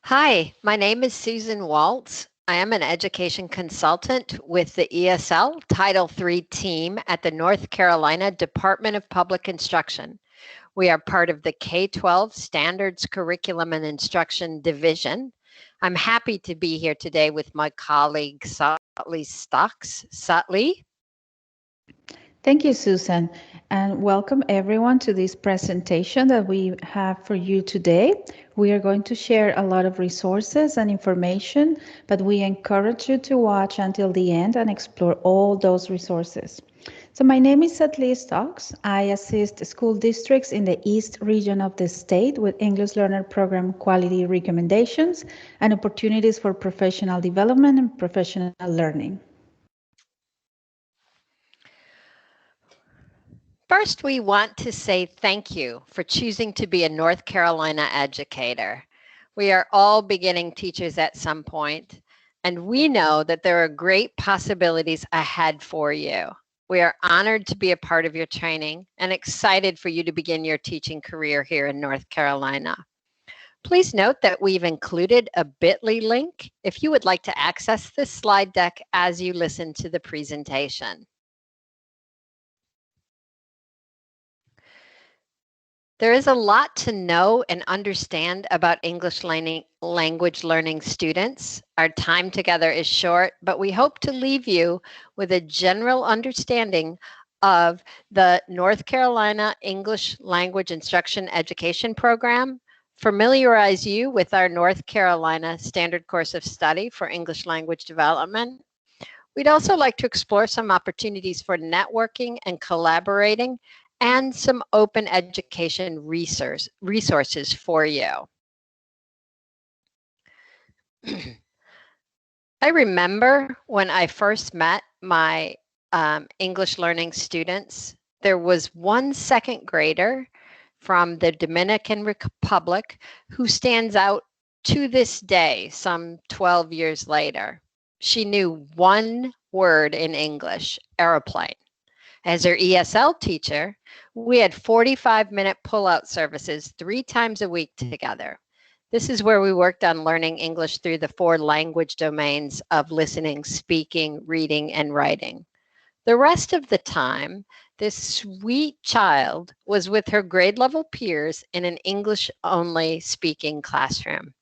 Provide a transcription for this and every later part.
Hi, my name is Susan Waltz. I am an education consultant with the ESL Title III team at the North Carolina Department of Public Instruction. We are part of the K-12 Standards Curriculum and Instruction Division. I'm happy to be here today with my colleague, Sattli Stocks. Sattli? Thank you, Susan, and welcome everyone to this presentation that we have for you today. We are going to share a lot of resources and information, but we encourage you to watch until the end and explore all those resources. So my name is Sattli Stocks. I assist school districts in the East region of the state with English Learner Program quality recommendations and opportunities for professional development and professional learning. First, we want to say thank you for choosing to be a North Carolina educator. We are all beginning teachers at some point, and we know that there are great possibilities ahead for you. We are honored to be a part of your training and excited for you to begin your teaching career here in North Carolina. Please note that we've included a bit.ly link if you would like to access this slide deck as you listen to the presentation. There is a lot to know and understand about English language learning students. Our time together is short, but we hope to leave you with a general understanding of the North Carolina English Language Instruction Education Program, familiarize you with our North Carolina Standard Course of Study for English Language Development. We'd also like to explore some opportunities for networking and collaborating and some open education resources for you. I remember when I first met my English learning students, there was one second grader from the Dominican Republic who stands out to this day, some 12 years later. She knew one word in English, airplane. As her ESL teacher, we had 45-minute pull-out services 3 times a week together. This is where we worked on learning English through the 4 language domains of listening, speaking, reading, and writing. The rest of the time, this sweet child was with her grade level peers in an English-only speaking classroom.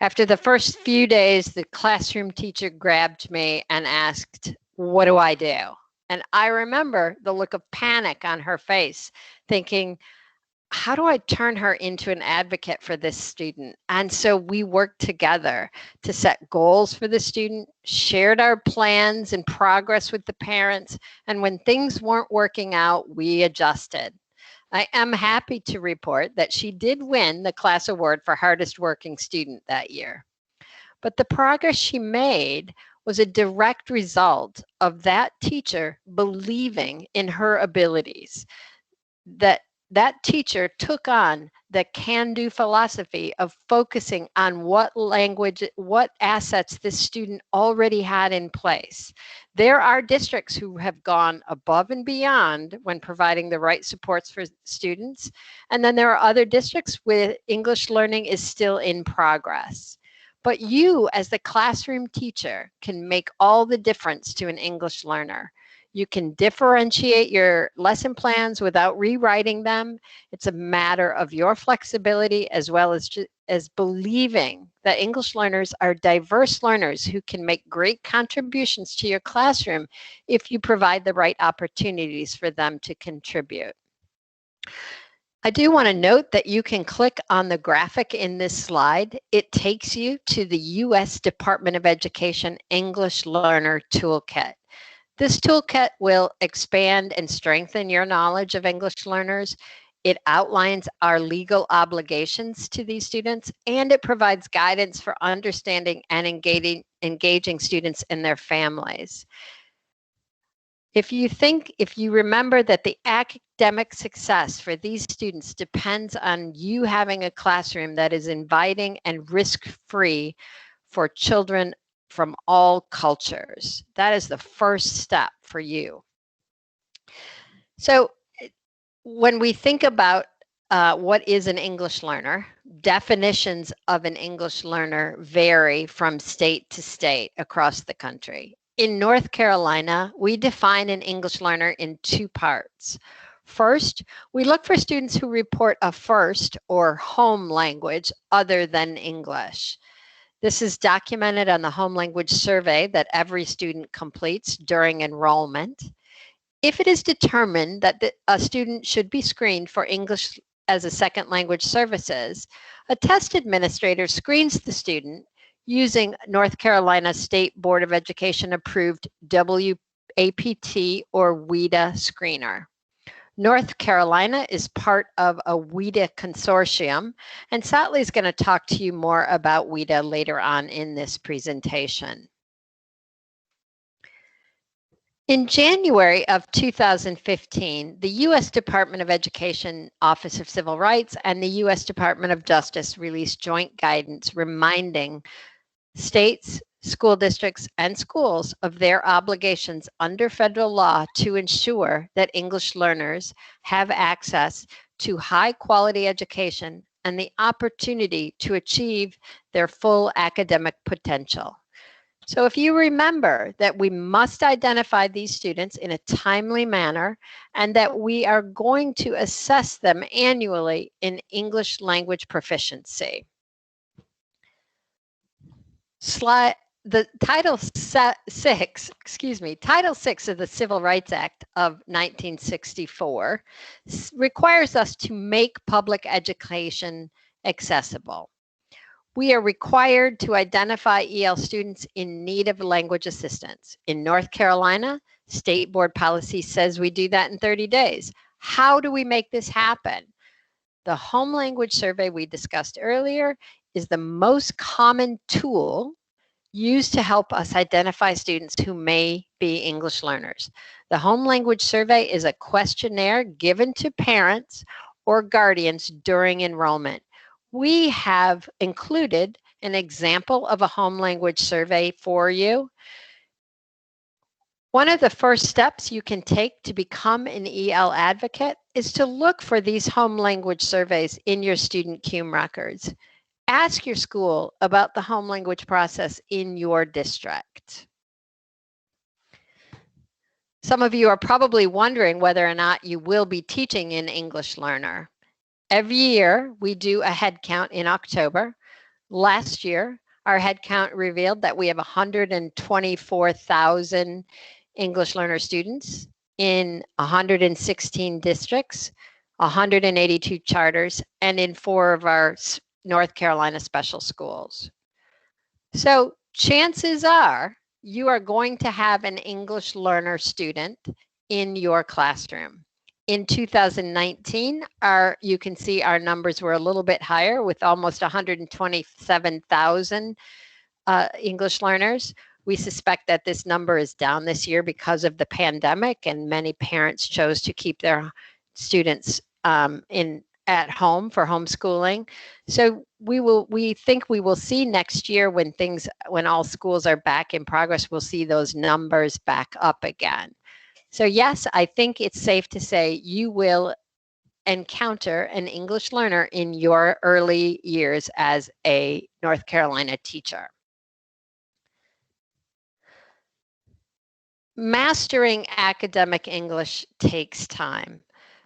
After the first few days, the classroom teacher grabbed me and asked, "What do I do?" And I remember the look of panic on her face, thinking, how do I turn her into an advocate for this student? And so we worked together to set goals for the student, shared our plans and progress with the parents, and when things weren't working out, we adjusted. I am happy to report that she did win the class award for hardest working student that year. But the progress she made was a direct result of that teacher believing in her abilities. That teacher took on the can-do philosophy of focusing on what assets this student already had in place. There are districts who have gone above and beyond when providing the right supports for students, and then there are other districts where English learning is still in progress. But you, as the classroom teacher, can make all the difference to an English learner. You can differentiate your lesson plans without rewriting them. It's a matter of your flexibility as well as believing that English learners are diverse learners who can make great contributions to your classroom if you provide the right opportunities for them to contribute. I do want to note that you can click on the graphic in this slide. It takes you to the U.S. Department of Education English Learner Toolkit. This toolkit will expand and strengthen your knowledge of English learners. It outlines our legal obligations to these students, and it provides guidance for understanding and engaging students and their families. If you remember that the academic success for these students depends on you having a classroom that is inviting and risk-free for children from all cultures. That is the first step for you. So when we think about what is an English learner? Definitions of an English learner vary from state to state across the country. In North Carolina, we define an English learner in two parts. First, we look for students who report a first or home language other than English. This is documented on the home language survey that every student completes during enrollment. If it is determined that a student should be screened for English as a second language services, a test administrator screens the student using North Carolina State Board of Education approved WAPT or WIDA screener. North Carolina is part of a WIDA consortium, and Satley is going to talk to you more about WIDA later on in this presentation. In January of 2015, the U.S. Department of Education Office of Civil Rights and the U.S. Department of Justice released joint guidance reminding states, school districts, and schools of their obligations under federal law to ensure that English learners have access to high-quality education and the opportunity to achieve their full academic potential. So if you remember that we must identify these students in a timely manner and that we are going to assess them annually in English language proficiency. Title VI of the Civil Rights Act of 1964 requires us to make public education accessible. We are required to identify EL students in need of language assistance. In North Carolina, state board policy says we do that in 30 days. How do we make this happen? The home language survey we discussed earlier is the most common tool used to help us identify students who may be English learners. The home language survey is a questionnaire given to parents or guardians during enrollment. We have included an example of a home language survey for you. One of the first steps you can take to become an EL advocate is to look for these home language surveys in your student CUME records. Ask your school about the home language process in your district. Some of you are probably wondering whether or not you will be teaching an English learner. Every year, we do a head count in October. Last year, our head count revealed that we have 124,000 English learner students in 116 districts, 182 charters, and in 4 of our North Carolina special schools. So chances are you are going to have an English learner student in your classroom. In 2019, you can see our numbers were a little bit higher with almost 127,000 English learners. We suspect that this number is down this year because of the pandemic, and many parents chose to keep their students at home for homeschooling. So we think we will see next year when all schools are back in progress, we'll see those numbers back up again. So yes, I think it's safe to say you will encounter an English learner in your early years as a North Carolina teacher. Mastering academic English takes time.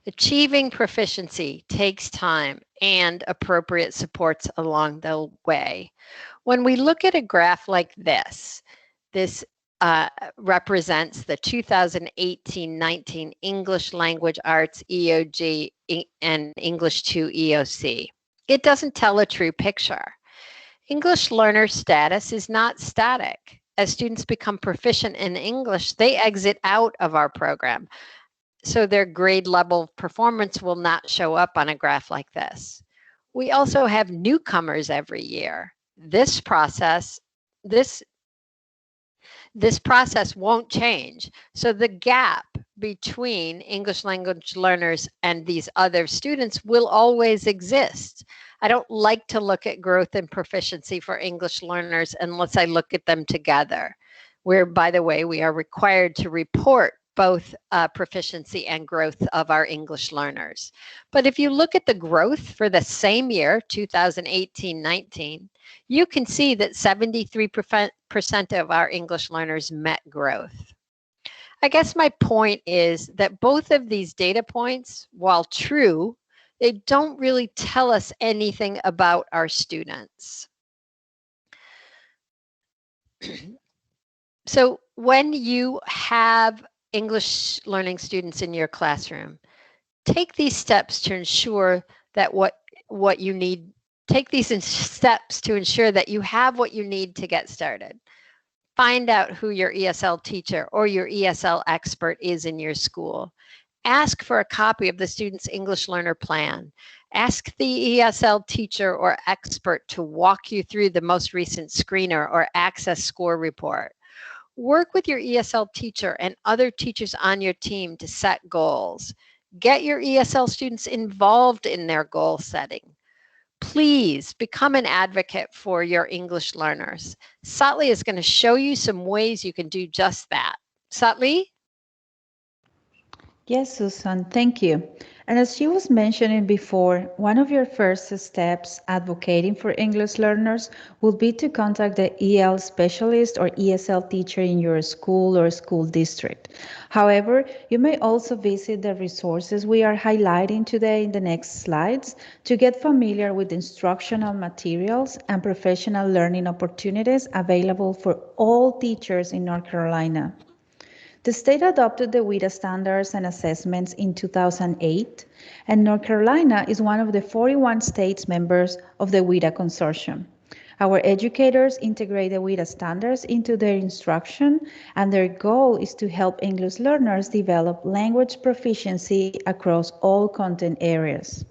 Achieving proficiency takes time and appropriate supports along the way. When we look at a graph like this represents the 2018-19 English Language Arts EOG and English 2 EOC. It doesn't tell a true picture. English learner status is not static. As students become proficient in English, they exit out of our program. So their grade level performance will not show up on a graph like this. We also have newcomers every year. This process won't change. So the gap between English language learners and these other students will always exist. I don't like to look at growth and proficiency for English learners unless I look at them together, where, by the way, we are required to report both proficiency and growth of our English learners. But if you look at the growth for the same year, 2018-19, you can see that 73% of our English learners met growth. I guess my point is that both of these data points, while true, they don't really tell us anything about our students. So when you have English learning students in your classroom, take these steps to ensure that what you need, take these steps to ensure that you have what you need to get started. Find out who your ESL teacher or your ESL expert is in your school. Ask for a copy of the student's English learner plan. Ask the ESL teacher or expert to walk you through the most recent screener or access score report. Work with your ESL teacher and other teachers on your team to set goals. Get your ESL students involved in their goal setting. Please become an advocate for your English learners. Satli is going to show you some ways you can do just that. Satli? Yes, Susan, thank you. And as she was mentioning before, one of your first steps advocating for English learners will be to contact the EL specialist or ESL teacher in your school or school district. However, you may also visit the resources we are highlighting today in the next slides to get familiar with instructional materials and professional learning opportunities available for all teachers in North Carolina. The state adopted the WIDA standards and assessments in 2008, and North Carolina is one of the 41 states members of the WIDA consortium. Our educators integrate the WIDA standards into their instruction, and their goal is to help English learners develop language proficiency across all content areas.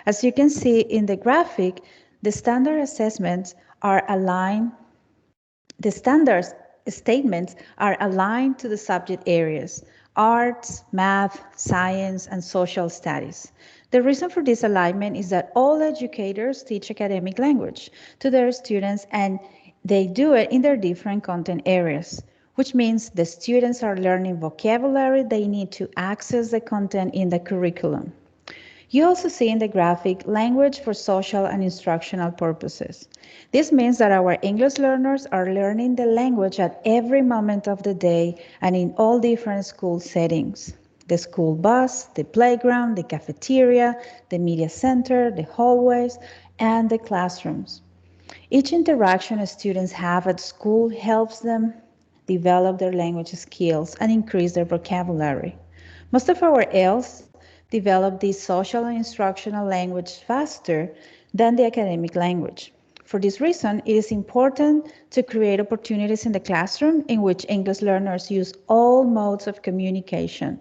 As you can see in the graphic, the standard assessments are aligned. The standards statements are aligned to the subject areas: arts, math, science, and social studies. The reason for this alignment is that all educators teach academic language to their students, and they do it in their different content areas, which means the students are learning vocabulary they need to access the content in the curriculum. You also see in the graphic language for social and instructional purposes. This means that our English learners are learning the language at every moment of the day and in all different school settings: the school bus, the playground, the cafeteria, the media center, the hallways, and the classrooms. Each interaction students have at school helps them develop their language skills and increase their vocabulary. Most of our ELs develop the social and instructional language faster than the academic language. For this reason, it is important to create opportunities in the classroom in which English learners use all modes of communication.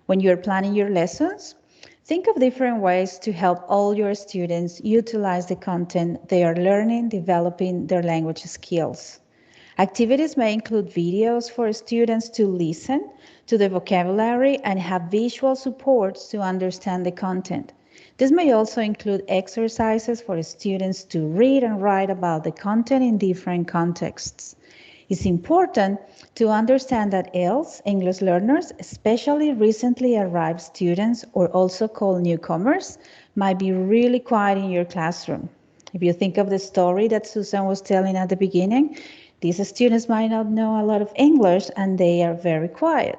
When you're planning your lessons, think of different ways to help all your students utilize the content they are learning, developing their language skills. Activities may include videos for students to listen to the vocabulary and have visual supports to understand the content. This may also include exercises for students to read and write about the content in different contexts. It's important to understand that ELs, English learners, especially recently arrived students or also called newcomers, might be really quiet in your classroom. If you think of the story that Susan was telling at the beginning, these students might not know a lot of English and they are very quiet.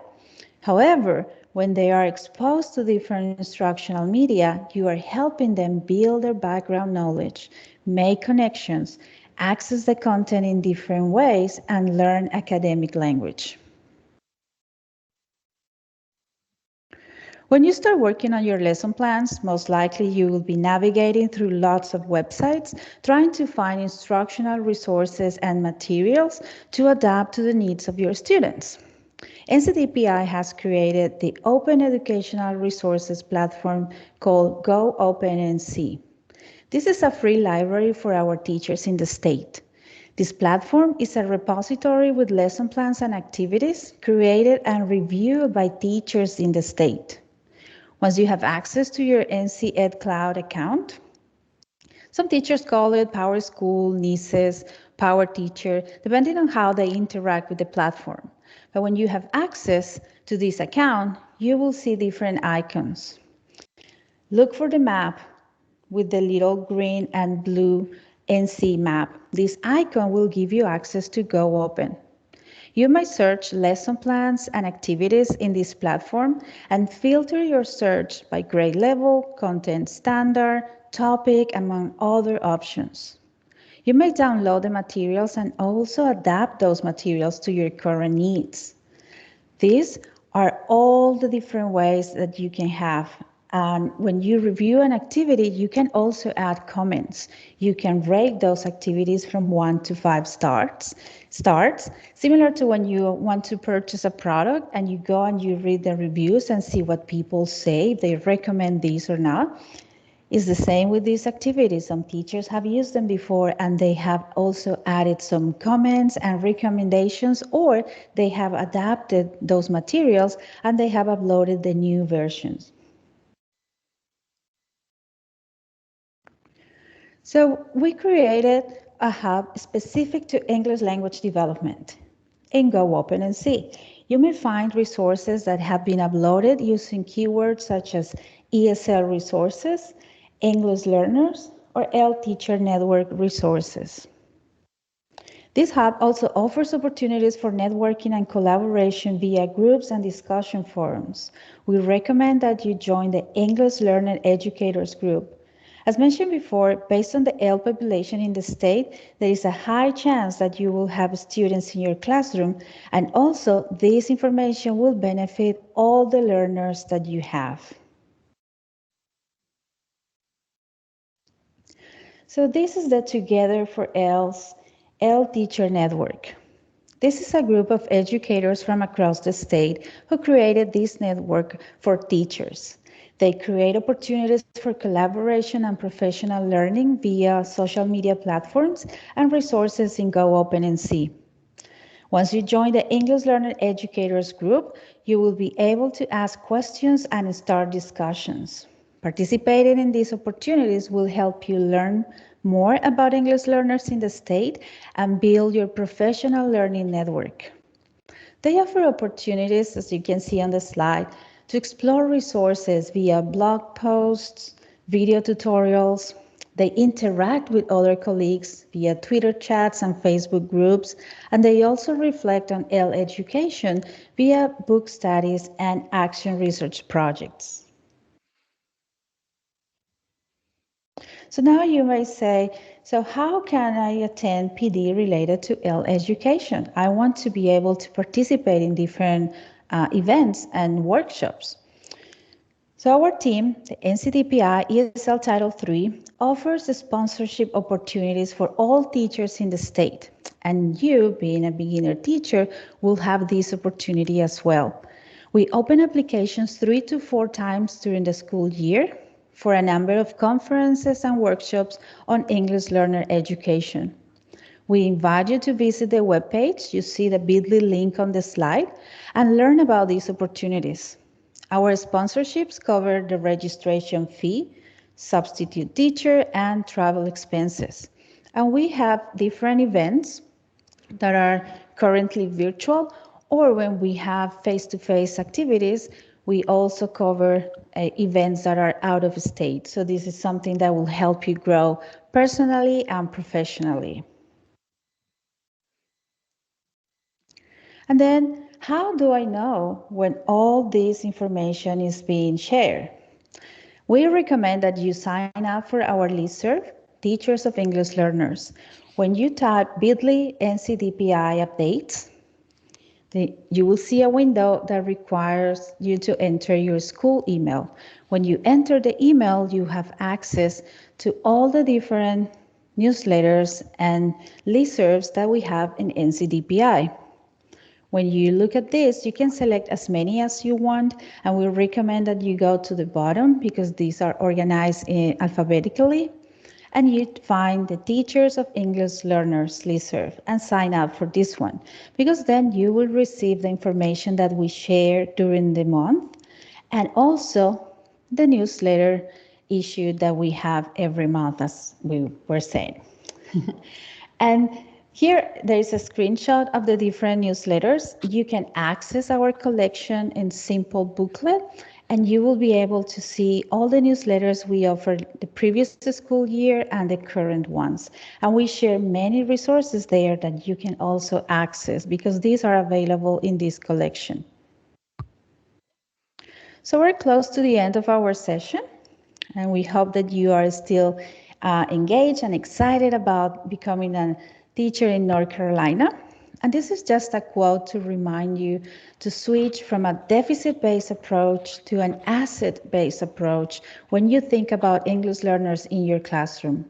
However, when they are exposed to different instructional media, you are helping them build their background knowledge, make connections, access the content in different ways, and learn academic language. When you start working on your lesson plans, most likely you will be navigating through lots of websites, trying to find instructional resources and materials to adapt to the needs of your students. NCDPI has created the Open Educational Resources platform called Go Open NC. This is a free library for our teachers in the state. This platform is a repository with lesson plans and activities created and reviewed by teachers in the state. Once you have access to your NC Ed Cloud account, some teachers call it Power School, NICES, Power Teacher, depending on how they interact with the platform. But when you have access to this account, you will see different icons. Look for the map with the little green and blue NC map. This icon will give you access to Go Open. You may search lesson plans and activities in this platform and filter your search by grade level, content standard, topic, among other options. You may download the materials and also adapt those materials to your current needs. These are all the different ways that you can have. When you review an activity, you can also add comments. You can rate those activities from 1 to 5 stars, similar to when you want to purchase a product and you go and you read the reviews and see what people say, if they recommend these or not. It's the same with these activities. Some teachers have used them before and they have also added some comments and recommendations, or they have adapted those materials and they have uploaded the new versions. So we created a hub specific to English language development in Go Open and See. You may find resources that have been uploaded using keywords such as ESL resources, English learners, or ELD Teacher Network resources. This hub also offers opportunities for networking and collaboration via groups and discussion forums. We recommend that you join the English Learner Educators group. As mentioned before, based on the ELD population in the state, there is a high chance that you will have students in your classroom, and also this information will benefit all the learners that you have. So this is the Together for ELD's ELD Teacher Network. This is a group of educators from across the state who created this network for teachers. They create opportunities for collaboration and professional learning via social media platforms and resources in Go Open and See. Once you join the English Learner Educators group, you will be able to ask questions and start discussions. Participating in these opportunities will help you learn more about English learners in the state and build your professional learning network. They offer opportunities, as you can see on the slide, to explore resources via blog posts, video tutorials. They interact with other colleagues via Twitter chats and Facebook groups, and they also reflect on ELD education via book studies and action research projects. So now you may say, so how can I attend PD related to ELD education? I want to be able to participate in different events and workshops. So our team, the NCDPI ESL Title III, offers the sponsorship opportunities for all teachers in the state. And you, being a beginner teacher, will have this opportunity as well. We open applications 3 to 4 times during the school year for a number of conferences and workshops on English learner education. We invite you to visit the webpage. You see the bit.ly link on the slide and learn about these opportunities. Our sponsorships cover the registration fee, substitute teacher, and travel expenses. And we have different events that are currently virtual, or when we have face-to-face activities, we also cover events that are out of state. So this is something that will help you grow personally and professionally. And then, how do I know when all this information is being shared? We recommend that you sign up for our listserv, Teachers of English Learners. When you type bit.ly NCDPI updates, you will see a window that requires you to enter your school email. When you enter the email, you have access to all the different newsletters and listservs that we have in NCDPI. When you look at this, you can select as many as you want, and we recommend that you go to the bottom because these are organized alphabetically, and you find the Teachers of English Learners listserv and sign up for this one, because then you will receive the information that we share during the month and also the newsletter issue that we have every month, as we were saying. And Here, there is a screenshot of the different newsletters. You can access our collection in simple booklet, and you will be able to see all the newsletters we offered the previous school year and the current ones. And we share many resources there that you can also access because these are available in this collection. So we're close to the end of our session, and we hope that you are still engaged and excited about becoming a teacher in North Carolina. And this is just a quote to remind you to switch from a deficit-based approach to an asset-based approach when you think about English learners in your classroom.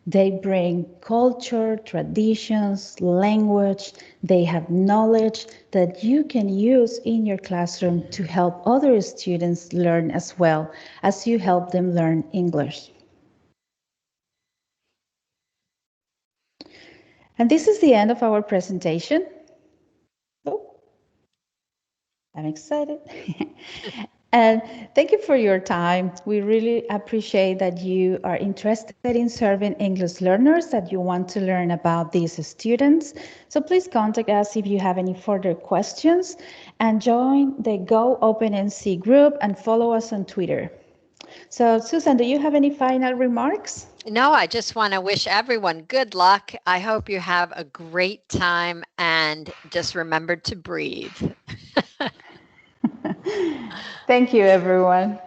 They bring culture, traditions, language. They have knowledge that you can use in your classroom to help other students learn as well as you help them learn English. And this is the end of our presentation. Oh, I'm excited. And thank you for your time. We really appreciate that you are interested in serving English learners, that you want to learn about these students. So please contact us if you have any further questions and join the Go Open NC group and follow us on Twitter. So Susan, do you have any final remarks? No, I just want to wish everyone good luck. I hope you have a great time and just remember to breathe. Thank you, everyone.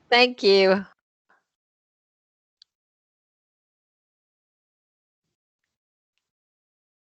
Thank you.